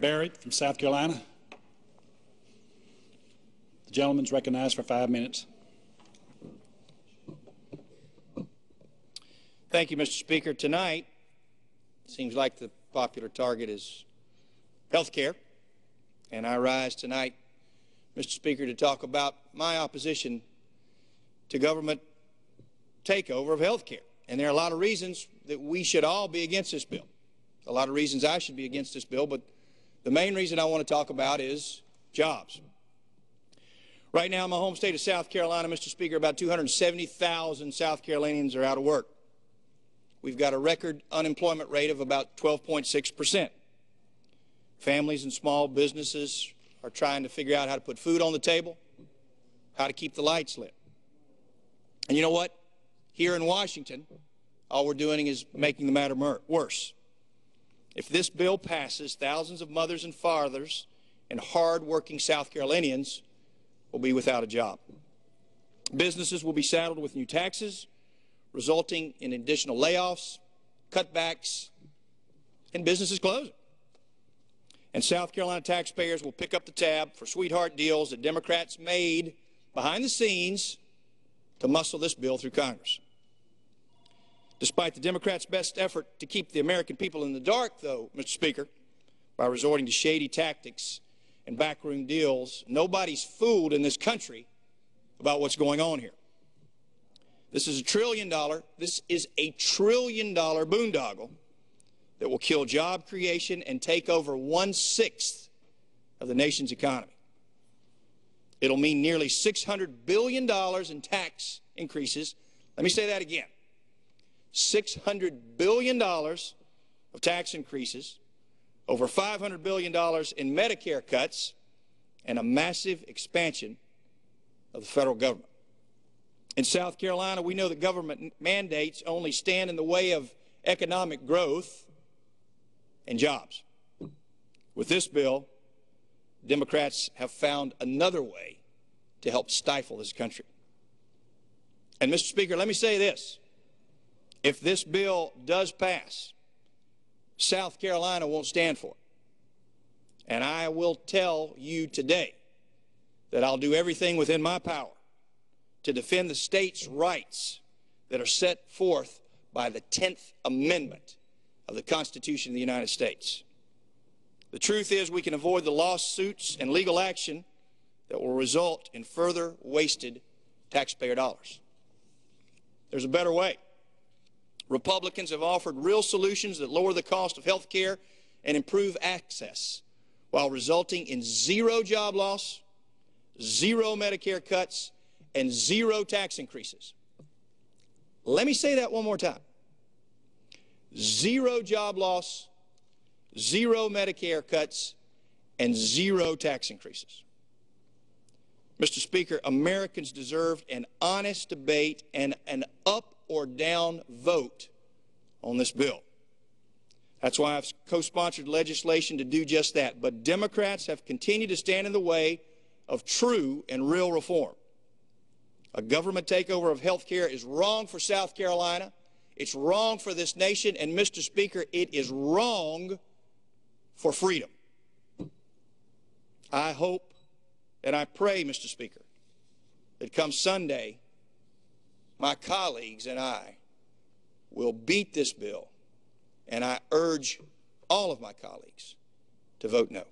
Barrett from South Carolina. The gentleman's recognized for 5 minutes. Thank you, Mr. Speaker. Tonight, it seems like the popular target is health care, and I rise tonight, Mr. Speaker, to talk about my opposition to government takeover of health care. And there are a lot of reasons that we should all be against this bill. A lot of reasons I should be against this bill, but the main reason I want to talk about is jobs. Right now in my home state of South Carolina, Mr. Speaker, about 270,000 South Carolinians are out of work. We've got a record unemployment rate of about 12.6%. Families and small businesses are trying to figure out how to put food on the table, how to keep the lights lit. And you know what? Here in Washington, all we're doing is making the matter worse. If this bill passes, thousands of mothers and fathers and hard-working South Carolinians will be without a job. Businesses will be saddled with new taxes, resulting in additional layoffs, cutbacks, and businesses closing. And South Carolina taxpayers will pick up the tab for sweetheart deals that Democrats made behind the scenes to muscle this bill through Congress. Despite the Democrats' best effort to keep the American people in the dark, though, Mr. Speaker, by resorting to shady tactics and backroom deals, nobody's fooled in this country about what's going on here. This is a $1 trillion boondoggle that will kill job creation and take over 1/6 of the nation's economy. It'll mean nearly $600 billion in tax increases. Let me say that again. $600 billion of tax increases, over $500 billion in Medicare cuts, and a massive expansion of the federal government. In South Carolina, we know that government mandates only stand in the way of economic growth and jobs. With this bill, Democrats have found another way to help stifle this country. And, Mr. Speaker, let me say this. If this bill does pass, South Carolina won't stand for it. And I will tell you today that I'll do everything within my power to defend the state's rights that are set forth by the 10th Amendment of the Constitution of the United States. The truth is we can avoid the lawsuits and legal action that will result in further wasted taxpayer dollars. There's a better way. Republicans have offered real solutions that lower the cost of health care and improve access while resulting in zero job loss, zero Medicare cuts, and zero tax increases. Let me say that one more time. Zero job loss, zero Medicare cuts, and zero tax increases. Mr. Speaker, Americans deserve an honest debate and an up or down vote on this bill. That's why I've co-sponsored legislation to do just that. But Democrats have continued to stand in the way of true and real reform. A government takeover of health care is wrong for South Carolina. It's wrong for this nation. And, Mr. Speaker, it is wrong for freedom. I hope and I pray, Mr. Speaker, that come Sunday, my colleagues and I will beat this bill, and I urge all of my colleagues to vote no.